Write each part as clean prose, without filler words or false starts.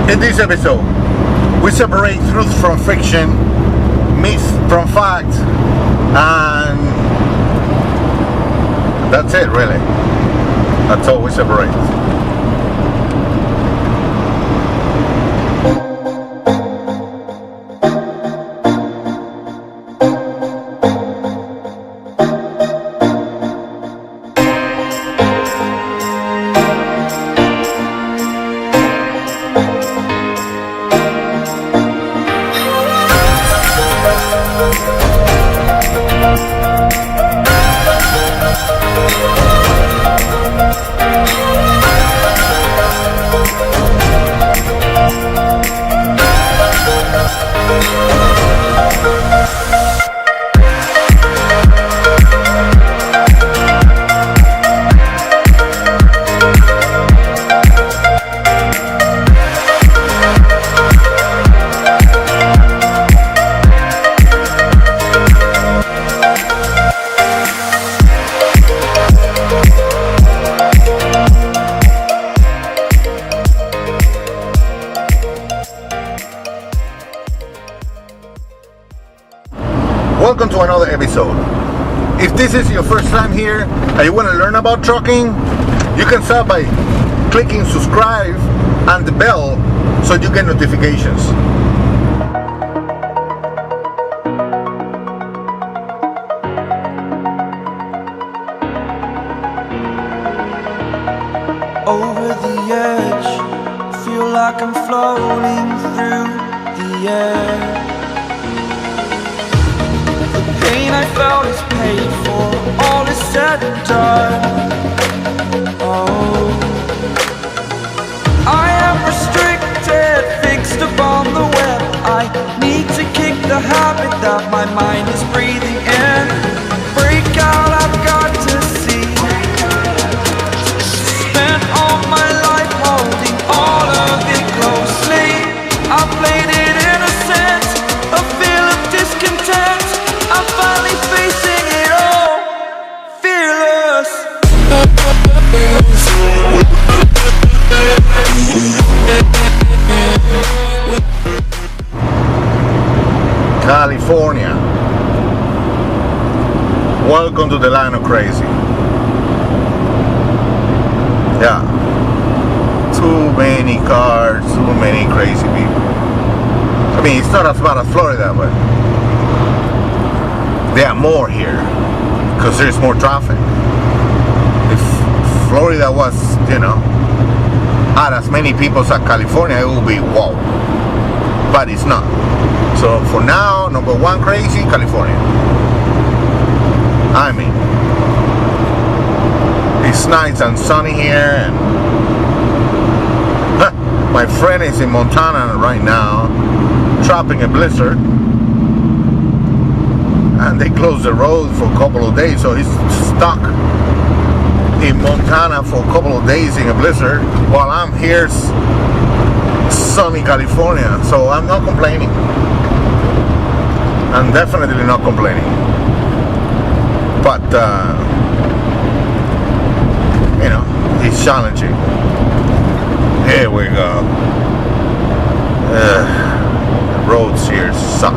In this episode, we separate truth from fiction, myth from fact, and that's it really. That's all we separate. Welcome to another episode. If this is your first time here and you want to learn about trucking, you can start by clicking subscribe and the bell so you get notifications. Over the edge, feel like I'm floating through the air. Pain I felt is paid for, all is said and done. Oh, I am restricted, fixed upon the web. I need to kick the habit that my mind is breathing in. Break out, I've got to see. Spent all my life holding all of it closely. I played it innocent, a feel of discontent. I'm finally facing it all, fearless. California. Welcome to the land of crazy. Yeah. Too many cars, too many crazy people. I mean, it's not as bad as Florida, but there are more here because there's more traffic. If Florida was, had as many people as California, it would be wow. But it's not. So for now, number one crazy, California. I mean, it's nice and sunny here, and my friend is in Montana right now, trapping a blizzard. And they closed the road for a couple of days, so he's stuck in Montana for a couple of days in a blizzard while I'm here sunny California. So I'm not complaining. I'm definitely not complaining. But it's challenging. Here we go. The roads here suck.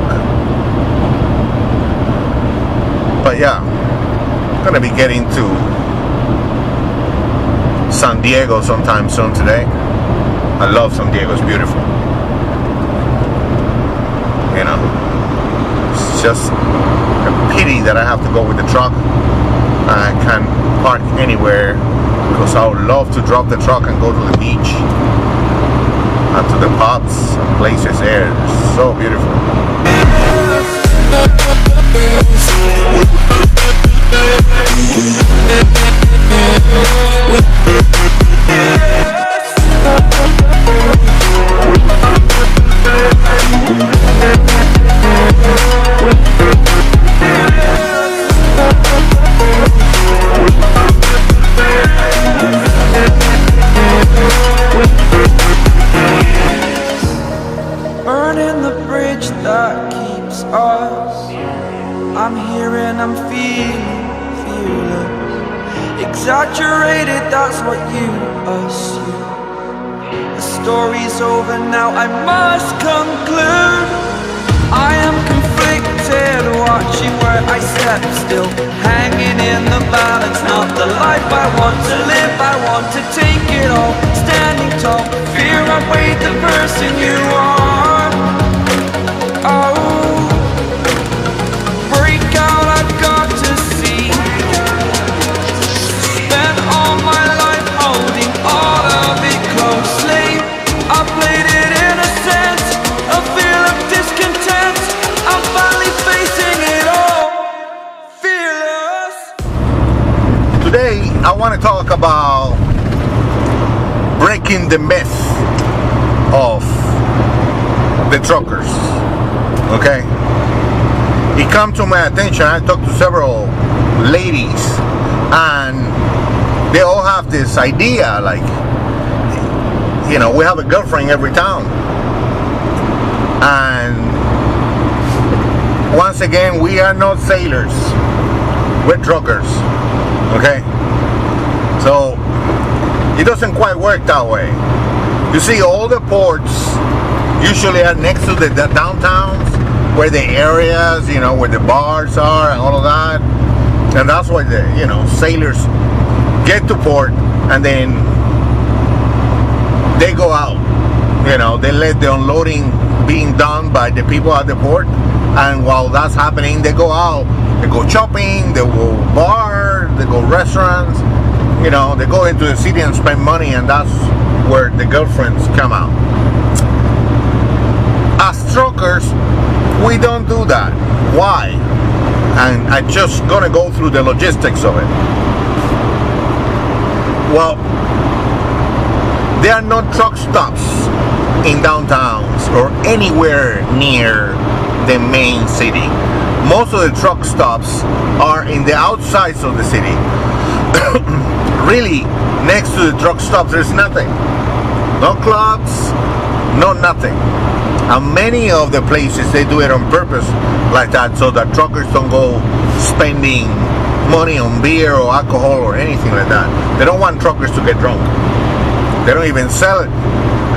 But yeah, I'm gonna be getting to San Diego sometime soon today. I love San Diego, it's beautiful. It's just a pity that I have to go with the truck. I can't park anywhere because I would love to drop the truck and go to the beach and to the pubs and places there. It's so beautiful. Burning the bridge that keeps us. I'm here and I'm feeling exaggerated, that's what you assume. The story's over now, I must conclude. I am conflicted, watching where I step still, hanging in the balance. Not the life I want to live, I want to take it all, standing tall. Fear I weighed the person you are. Oh, break out, I've got to see. Spent all my life holding all of it closely. I played it innocent, a feel of discontent. I'm finally facing it all, fearless. Today I want to talk about breaking the myth of the truckers. Okay, it come to my attention. I talked to several ladies, and they all have this idea, like, you know, we have a girlfriend every town. And once again, we are not sailors, we're truckers. Okay, so it doesn't quite work that way. You see, all the ports usually are next to the downtowns, where the areas, you know, where the bars are and all of that. And that's why the, you know, sailors get to port and then they go out. You know, they let the unloading being done by the people at the port, and while that's happening, they go out. They go shopping, they go bar, they go restaurants. You know, they go into the city and spend money, and that's where the girlfriends come out. As truckers, we don't do that. Why? And I'm just gonna go through the logistics of it. Well, there are no truck stops in downtowns or anywhere near the main city. Most of the truck stops are in the outsides of the city. Really, next to the truck stops, there's nothing. No clubs, no nothing. And many of the places, they do it on purpose like that, so that truckers don't go spending money on beer or alcohol or anything like that. They don't want truckers to get drunk. They don't even sell it.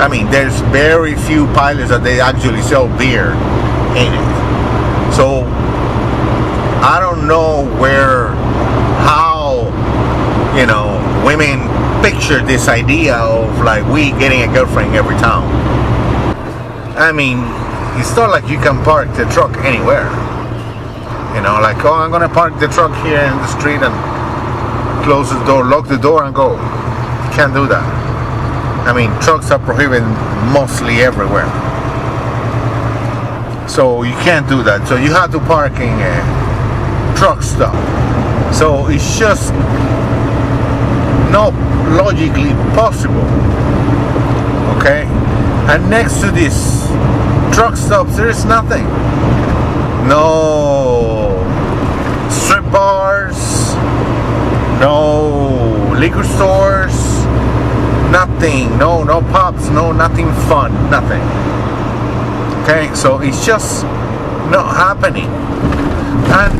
I mean, there's very few pilots that they actually sell beer in it. So I don't know how, you know, women picture this idea of like we getting a girlfriend every town. I mean, it's not like you can park the truck anywhere. You know, like, oh, I'm gonna park the truck here in the street and close the door, lock the door and go. You can't do that. I mean, trucks are prohibited mostly everywhere. So you can't do that. So you have to park in a truck stop. So it's just not logically possible. Okay? And next to this truck stops, there is nothing. No strip bars, no liquor stores, nothing. No pubs, no nothing fun, nothing. Okay, so it's just not happening. And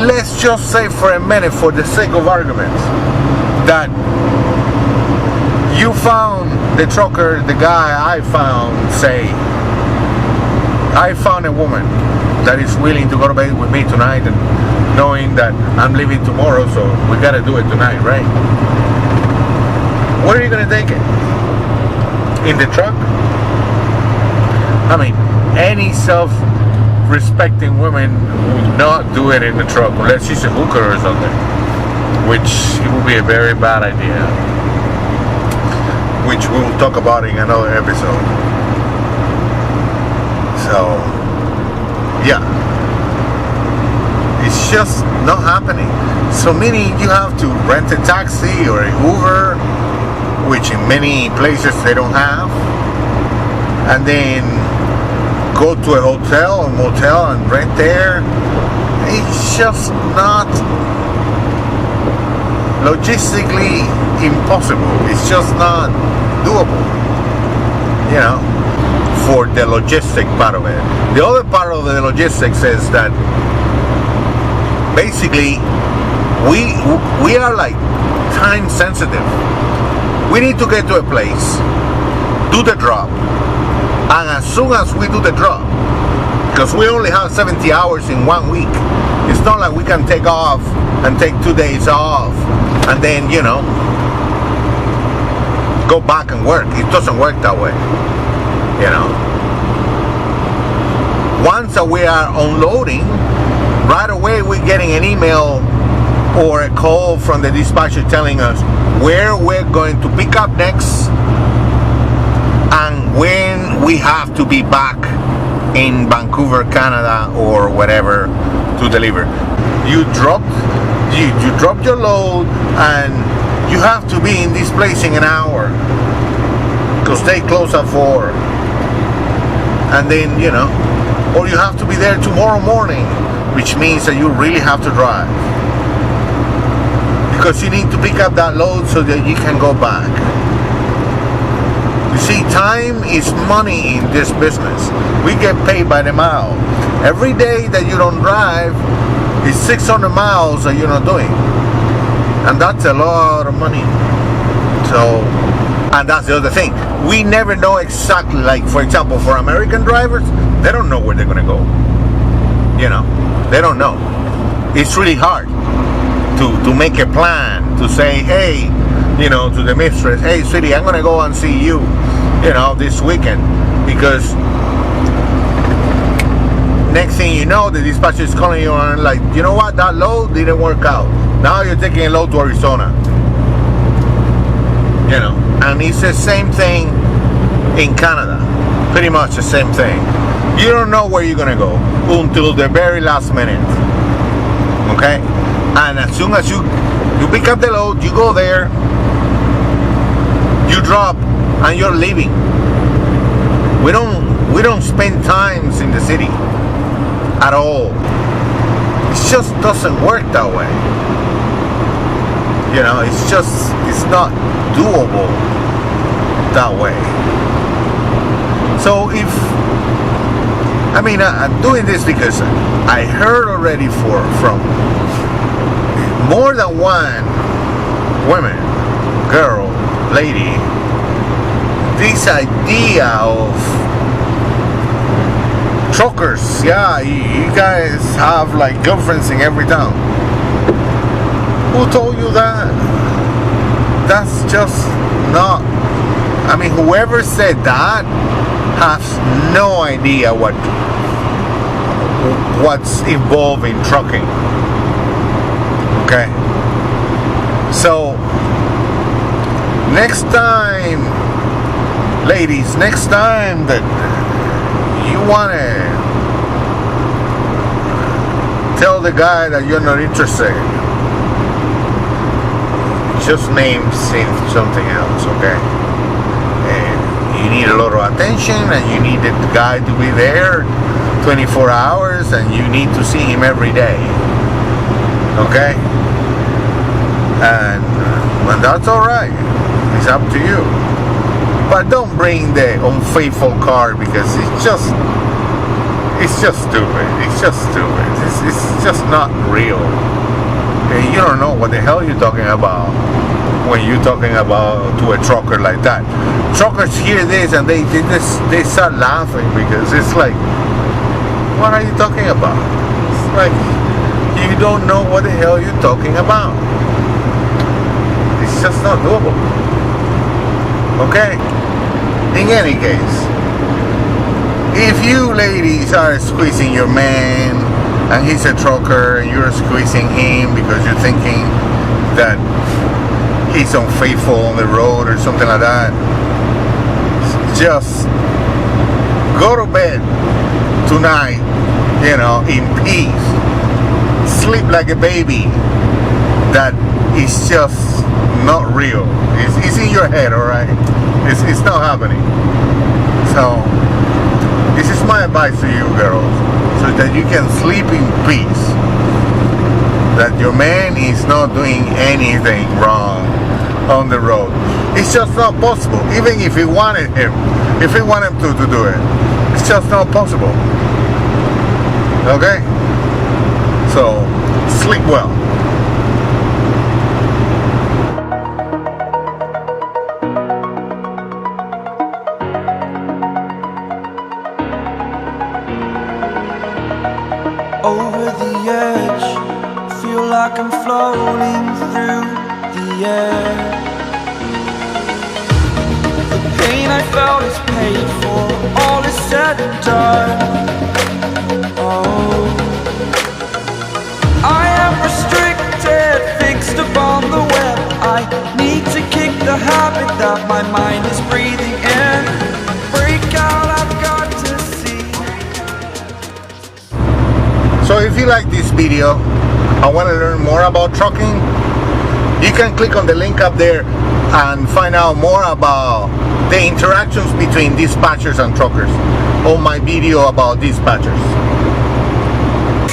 let's just say for a minute, for the sake of argument, that you found the trucker, the guy I found, say, I found a woman that is willing to go to bed with me tonight, and knowing that I'm leaving tomorrow, so we gotta do it tonight, right? Where are you gonna take it? In the truck? I mean, any self-respecting woman would not do it in the truck unless she's a hooker or something, which it would be a very bad idea, which we will talk about in another episode. So, yeah, it's just not happening. So meaning you have to rent a taxi or an Uber, which in many places they don't have, and then go to a hotel or motel and rent there. It's just not logistically impossible. It's just not doable, you know, for the logistic part of it. The other part of the logistics is that basically we are like time sensitive. We need to get to a place, do the drop, and as soon as we do the drop, because we only have 70 hours in 1 week, it's not like we can take off and take 2 days off and then, go back and work. It doesn't work that way, Once that we are unloading, right away we're getting an email or a call from the dispatcher telling us where we're going to pick up next and when we have to be back in Vancouver, Canada, or whatever to deliver. You drop your load and you have to be in this place in an hour because they close at 4, and then or you have to be there tomorrow morning, which means that you really have to drive because you need to pick up that load so that you can go back. You see, time is money in this business. We get paid by the mile. Every day that you don't drive is 600 miles that you're not doing, and that's a lot of money. So, and that's the other thing. We never know exactly, like for example, for American drivers, they don't know where they're gonna go. They don't know. It's really hard to make a plan, to say, hey, to the mistress, hey sweetie, I'm gonna go and see you, this weekend, because next thing you know, the dispatcher is calling you and like, you know what, that load didn't work out. Now you're taking a load to Arizona. And it's the same thing in Canada. Pretty much the same thing. You don't know where you're gonna go until the very last minute. Okay? And as soon as you pick up the load, you go there, you drop, and you're leaving. We don't spend times in the city at all. It just doesn't work that way. It's not doable that way. So I'm doing this because I heard already from more than one woman, girl, lady, this idea of truckers. Yeah, you guys have like girlfriends in every town. Who told you that? That's just not. Whoever said that has no idea what's involved in trucking. Okay. So next time, ladies, next time that you want to tell the guy that you're not interested, just name something else, okay? And you need a lot of attention, and you need the guy to be there 24 hours, and you need to see him every day, okay? And that's all right. It's up to you. But don't bring the unfaithful car, because it's just stupid. It's just not real. You don't know what the hell you're talking about when you're talking about to a trucker like that. Truckers hear this and they start laughing, because it's like, what are you talking about? It's like, you don't know what the hell you're talking about. It's just not doable. Okay? In any case, if you ladies are squeezing your man and he's a trucker and you're squeezing him because you're thinking that he's unfaithful on the road or something like that, just go to bed tonight, in peace. Sleep like a baby. That is just not real. It's in your head, alright? It's not happening. So this is my advice to you girls, so that you can sleep in peace, that your man is not doing anything wrong on the road. It's just not possible. Even if he wanted him to do it, it's just not possible. Okay? So sleep well. like I'm floating through the air. The pain I felt is paid for, all is said and done. Oh, I am restricted, fixed upon the web. I need to kick the habit that my mind is breathing in. Break out, I've got to see. So if you like this video and want to learn more about trucking, you can click on the link up there and find out more about the interactions between dispatchers and truckers on my video about dispatchers.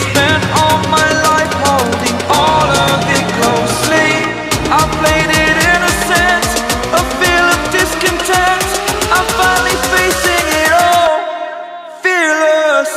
Spent all my life holding all of it closely. I played it innocent, a feel of discontent. I'm finally facing it all, fearless.